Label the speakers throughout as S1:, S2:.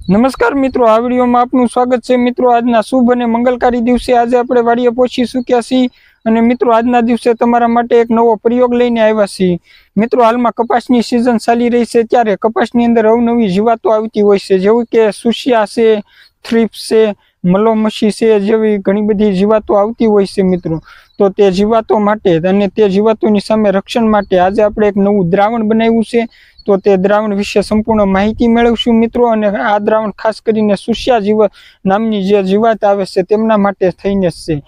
S1: નમસ્કાર મિત્રો, આ વિડીયોમાં આપનું સ્વાગત છે। મિત્રો, આજના શુભ અને મંગલકારી દિવસે આજે આપણે વાડીએ પહોંચી ચૂક્યા છીએ અને મિત્રો આજના દિવસે તમારા માટે એક નવો પ્રયોગ લઈને આવ્યા છીએ। મિત્રો, હાલમાં કપાસની સિઝન ચાલી રહી છે ત્યારે કપાસની અંદર અવનવી જીવાતો આવતી હોય છે, જેવું કે સુસિયા છે, થ્રિપ્સ છે, મલોમસી છે જેવી ઘણી બધી જીવાતો આવતી હોય છે। મિત્રો, તો તે જીવાતો માટે અને તે જીવાતોની સામે રક્ષણ માટે આજે આપણે એક નવું દ્રાવણ બનાવ્યું છે। તો તે દ્રાવણ વિશે સંપૂર્ણ માહિતી મેળવશું મિત્રો। અને આ દ્રાવણ ખાસ કરીને સુસિયા જીવત નામની જે જીવાત આવે છે તેમના માટે થઈને જ છે।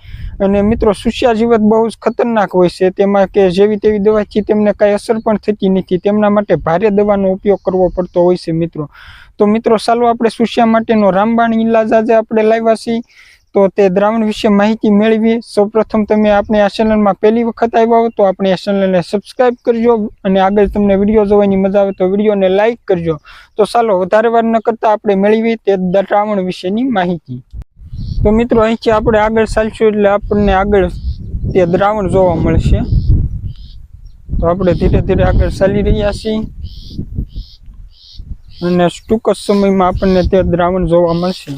S1: અને મિત્રો, સુસિયા જીવત બહુ જ ખતરનાક હોય છે, તેમાં કે જેવી તેવી દવાથી તેમને કાંઈ અસર પણ થતી નથી, તેમના માટે ભારે દવાનો ઉપયોગ કરવો પડતો હોય છે મિત્રો। તો મિત્રો, ચાલો આપણે સુસિયા માટેનો રામબાણ ઈલાજ આજે આપણે લાવ્યા છીએ, તો તે દ્રાવણ વિશે માહિતી મેળવી। સૌપ્રથમ તમે આપણે આ ચેનલમાં પહેલી વખત આવ્યા હો તો આપણે આ ચેનલને સબસ્ક્રાઇબ કરજો અને આગળ તમને વિડીયો જોવાની મજા આવે તો વિડીયોને લાઇક કરજો। તો ચાલો વધારે વાર ન કરતા આપણે મેળવી તે દ્રાવણ વિશેની માહિતી। તો મિત્રો, અહીંથી આપણે આગળ ચાલશું એટલે આપણને આગળ તે દ્રાવણ જોવા મળશે। તો આપણે ધીરે ધીરે આગળ ચાલી રહ્યા છીએ અને ટૂંક જ સમયમાં આપણને તે દ્રાવણ જોવા મળશે।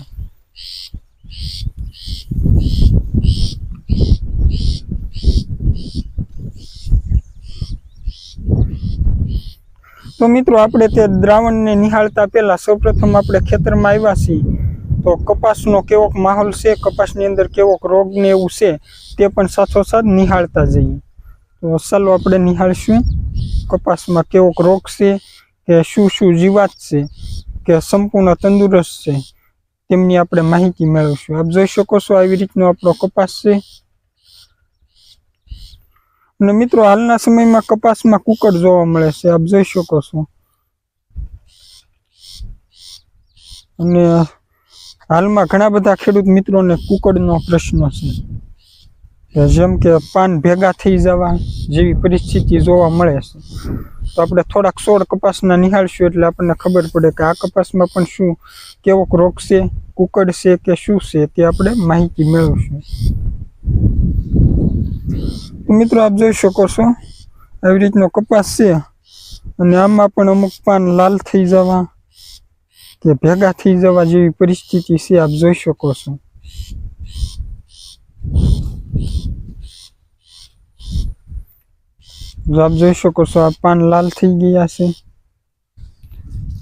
S1: તો મિત્રો, આપણે તે દ્રાવણને નિહાળતા પહેલા સૌપ્રથમ આપણે ખેતરમાં આવ્યા છીએ, તો કપાસનો કેવોક માહોલ છે, કપાસની અંદર કેવોક રોગ ને એવું છે તે પણ સાથોસાથ નિહાળતા જઈએ। તો ચાલો આપણે નિહાળશું કપાસમાં કેવોક રોગ છે કે શું શું જીવાત છે કે સંપૂર્ણ તંદુરસ્ત છે તેમની આપણે માહિતી મેળવશું। આપ જોઈ શકો છો આવી રીતનો આપણો કપાસ છે। અને મિત્રો, હાલના સમયમાં કપાસમાં કુકડ જોવા મળે છે, આપ જોઈ શકો છો। અને હાલમાં ઘણા બધા ખેડૂત મિત્રોને કુકડનો પ્રશ્ન છે, જેમ કે પાન ભેગા થઈ જવા જેવી પરિસ્થિતિ જોવા મળે છે। તો આપણે થોડાક છોડ કપાસના નિહાળશું એટલે આપણને ખબર પડે કે આ કપાસમાં પણ શું કેવોક રોગ છે, કુકડ છે કે શું છે તે આપણે માહિતી મેળવશું। મિત્રો, આપ જોઈ શકો છો આવી રીતનો કપાસ છે અને આમાં પણ અમુક પાન લાલ થઈ જવા કે ભેગા થઈ જવા જેવી પરિસ્થિતિ છે, આપ જોઈ શકો છો। આપ જોઈ શકો છો આ પાન લાલ થઈ ગયા છે,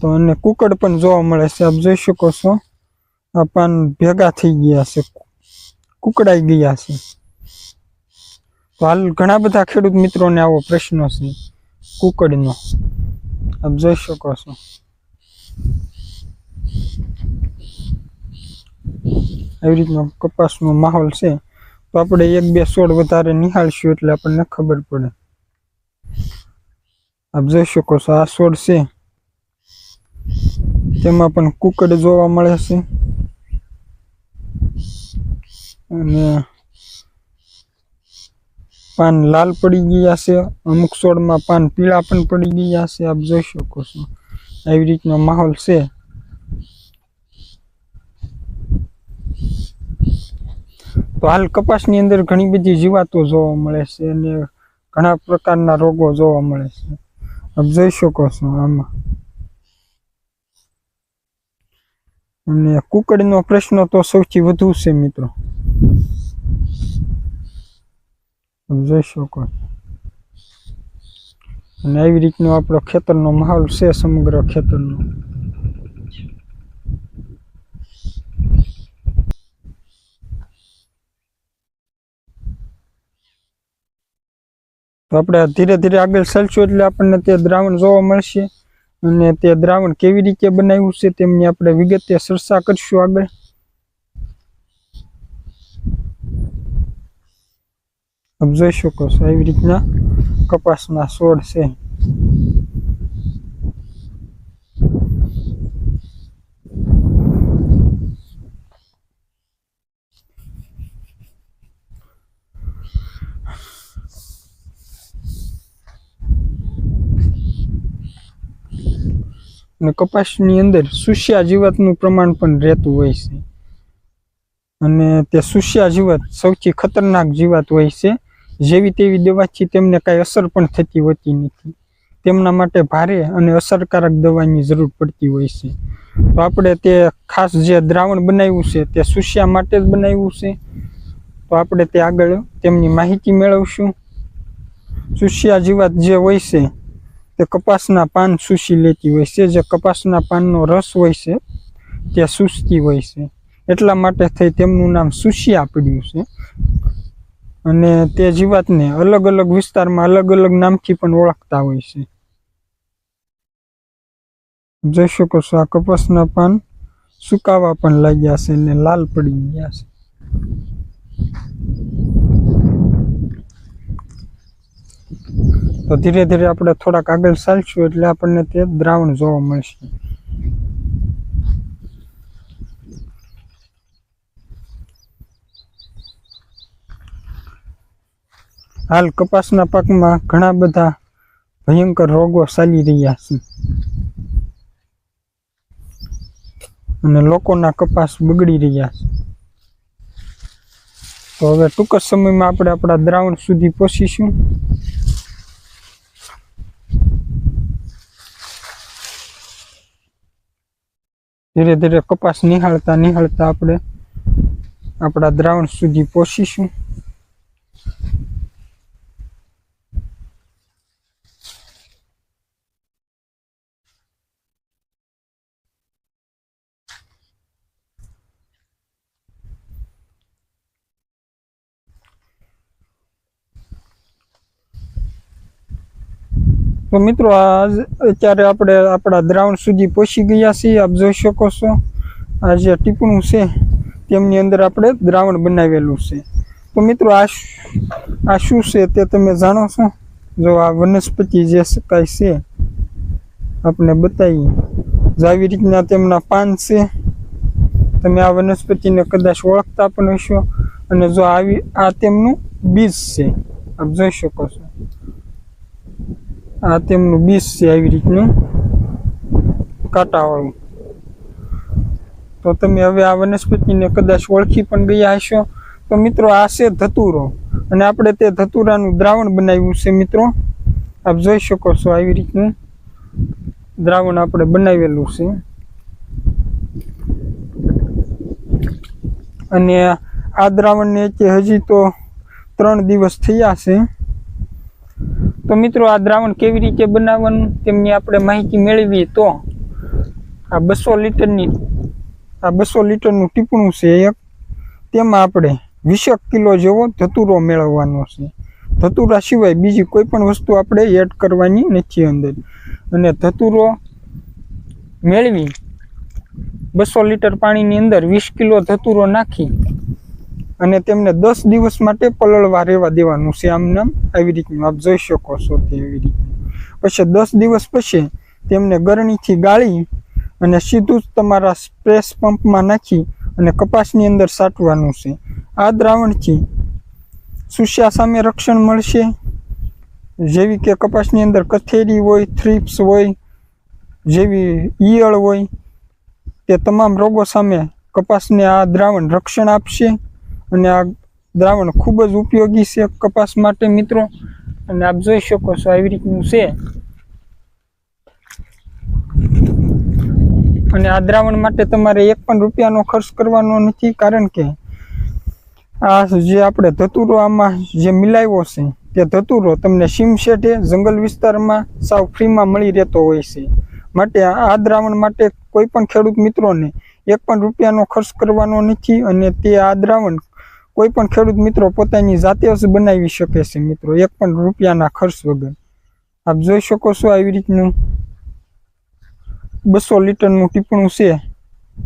S1: તો અને કુકડ પણ જોવા મળે છે, આપ જોઈ શકો છો આ પાન ભેગા થઈ ગયા છે, કુકડાઈ ગયા છે। તો હાલ ઘણા બધા ખેડૂત મિત્રોને આવો પ્રશ્ન છે કુકડનો, આપ જોઈ શકો છો। આવી રીતનો કપાસનો માહોલ છે, તો આપણે એક બે છોડ વધારે નિહાળશું એટલે આપણને ખબર પડે। આપ જોઈ શકો છો આ છોડ છે તેમાં પણ કુકડ જોવા મળે છે અને પાન લાલ પડી ગયા છે, અમુક છોડમાં પાન પીળા પણ પડી ગયા છે, આપ જોઈ શકો છો। આવી રીતનો માહોલ છે। તો હાલ કપાસની અંદર ઘણી બધી જીવાતો જોવા મળે છે અને ઘણા પ્રકારના રોગો જોવા મળે છે, આપ જોઈ શકો છો આમાં। અને કુકડનો પ્રશ્ન તો સૌથી વધુ છે મિત્રો, જોઈ શકો। અને આવી રીતનો આપણો ખેતરનો માહોલ છે, સમગ્ર ખેતરનો। તો આપણે ધીરે ધીરે આગળ ચાલશું એટલે આપણને તે દ્રાવણ જોવા મળશે અને તે દ્રાવણ કેવી રીતે બનાવ્યું છે તેમની આપણે વિગતે ચર્ચા કરશું આગળ। આપ જોઈ શકો છો આવી રીતના કપાસના છોડ છે। અને કપાસની અંદર સુસિયા જીવાતનું પ્રમાણ પણ રહેતું હોય છે અને તે સુસિયા જીવાત સૌથી ખતરનાક જીવાત હોય છે, જેવી તેવી દવાથી તેમને કાંઈ અસર પણ થતી હોતી નથી, તેમના માટે ભારે અને અસરકારક દવાની જરૂર પડતી હોય છે। તો આપણે તે ખાસ જે દ્રાવણ બનાવ્યું છે તે સુસ્યા માટે જ બનાવ્યું છે. તો આપણે તે આગળ તેમની માહિતી મેળવશું. સુસ્યા જીવાત જે હોય છે તે કપાસના પાન સૂસી લેતી હોય છે. જે કપાસના પાનનો રસ હોય છે તે સૂસતી હોય છે, એટલા માટે થઈ તેમનું નામ સુસ્યા પડ્યું છે. અને તે જીવાતને અલગ અલગ વિસ્તારમાં અલગ અલગ નામથી પણ ઓળખતા હોય છે. જોઈ શકો છો આ કપાસના પાન સુકાવા પણ લાગ્યા છે અને લાલ પડી ગયા છે. તો ધીરે ધીરે આપણે થોડાક આગળ ચાલશું એટલે આપણને તે દ્રાવણ જોવા મળશે. હાલ કપાસના પાકમાં ઘણા બધા ભયંકર રોગો ચાલી રહ્યા છે અને લોકોના કપાસ બગડી રહ્યા છે. તો હવે ટૂંક જ સમયમાં આપણે આપણા દ્રાવણ સુધી પહોંચીશું. ધીરે ધીરે કપાસ નિહાળતા નિહાળતા આપણે આપણા દ્રાવણ સુધી પહોંચીશું. તો મિત્રો અત્યારે આપણે આપણા દ્રાવણ સુધી પહોંચી ગયા છીએ. આપ જોઈ શકો છો આ જે ટીપણું છે તેમની અંદર આપણે દ્રાવણ બનાવેલું છે. તો મિત્રો આ શું છે તે તમે જાણો છો? જો આ વનસ્પતિ જે કાંઈ છે આપણે બતાવીએ. જો આવી રીતના તેમના પાન છે, તમે આ વનસ્પતિને કદાચ ઓળખતા પણ હશો. અને જો આ તેમનું બીજ છે, આપ જોઈ શકો છો આ તેમનું બીજ છે આવી રીતનું કાંટાવાળું. તો તમે હવે આ વનસ્પતિને કદાચ ઓળખી પણ ગયા હશો. તો મિત્રો આ છે ધતુરો અને આપણે તે ધતુરાનું દ્રાવણ બનાવ્યું છે. મિત્રો આપ જોઈ શકો છો આવી રીતનું દ્રાવણ આપણે બનાવેલું છે. અને આ દ્રાવણને હજી તો 3 દિવસ થયા છે. તો મિત્રો આ દ્રાવણ કેવી રીતે બનાવવાનું તેમની આપણે માહિતી મેળવીએ તો આ 200 લીટરનું ટીપણું છે એક. તેમાં આપણે 20 કિલો જેવો ધતુરો મેળવવાનો છે. ધતુરા સિવાય બીજી કોઈ પણ વસ્તુ આપણે એડ કરવાની નથી અંદર. અને ધતુરો મેળવી 200 લીટર પાણીની અંદર 20 કિલો ધતુરો નાખી અને તેમને 10 દિવસ માટે પલળવા રહેવા દેવાનું છે. આમ આવી રીતનું આપ જોઈ શકો છો તેવી રીતનું. પછી 10 દિવસ પછી તેમને ગરણીથી ગાળી અને સીધું જ તમારા સ્પ્રેસ પંપમાં નાખી અને કપાસની અંદર છાંટવાનું છે. આ દ્રાવણથી સુસ્યા સામે રક્ષણ મળશે. જેવી કે કપાસની અંદર કથેરી હોય, થ્રિપ્સ હોય, જેવી ઈયળ હોય, તે તમામ રોગો સામે કપાસને આ દ્રાવણ રક્ષણ આપશે. અને આ દ્રાવણ ખૂબ જ ઉપયોગી છે કપાસ માટે મિત્રો. અને આપ જોઈ શકો છો આવી રીતનું છે. અને આ દ્રાવણ માટે તમારે 1 પણ રૂપિયાનો ખર્ચ કરવાનો નથી. કારણ કે આ જે આપણે ધતુરો આમાં જે મિલાવ્યો છે તે ધતુરો તમને સીમશેઠે જંગલ વિસ્તારમાં સાવ ફ્રીમાં મળી રહેતો હોય છે. માટે આ દ્રાવણ માટે કોઈ પણ ખેડૂત મિત્રોને 1 પણ રૂપિયાનો ખર્ચ કરવાનો નથી. અને તે આ દ્રાવણ કોઈ પણ ખેડૂત મિત્રો પોતાની જાતે જ બનાવી શકે છે મિત્રો, 1 પણ રૂપિયાના ખર્ચ વગર. આપ જોઈ શકો છો આવી રીતનું 200 લીટરનું ટીપણું છે.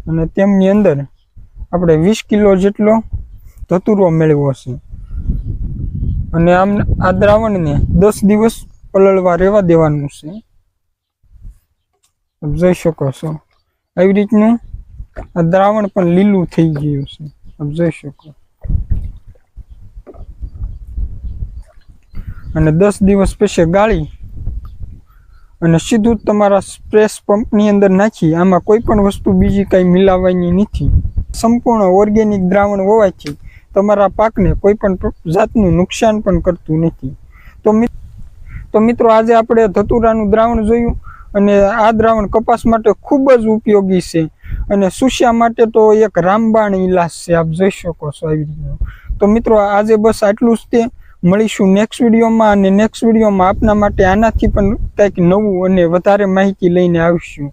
S1: અને તેમની અંદર આપણે 20 કિલો જેટલો ધતુરો મેળવ્યો છે. અને આ દ્રાવણને 10 દિવસ પલળવા રહેવા દેવાનું છે. આપ જોઈ શકો છો આવી રીતનું આ દ્રાવણ પણ લીલું થઈ ગયું છે. આપ જોઈ શકો. અને 10 દિવસ પછી ગાળી અને સીધું જ તમારા સ્પ્રેસ પંપની અંદર નાખી. આમાં કોઈ પણ વસ્તુ બીજી કાંઈ મિલાવવાની નથી. સંપૂર્ણ ઓર્ગેનિક દ્રાવણ હોવાથી તમારા પાકને કોઈ પણ જાતનું નુકસાન પણ કરતું નથી. તો મિત્રો આજે આપણે ધતુરાનું દ્રાવણ જોયું. અને આ દ્રાવણ કપાસ માટે ખૂબ જ ઉપયોગી છે. અને સુસ્યા માટે તો એક રામબાણ ઈલાજ છે, આપ જોઈ શકો છો આવી રીતનું. તો મિત્રો આજે બસ આટલું જ તે. મળીશું નેક્સ્ટ વિડીયોમાં, અને નેક્સ્ટ વિડીયોમાં આપના માટે આનાથી પણ કંઈક નવું અને વધારે માહિતી લઈને આવીશું.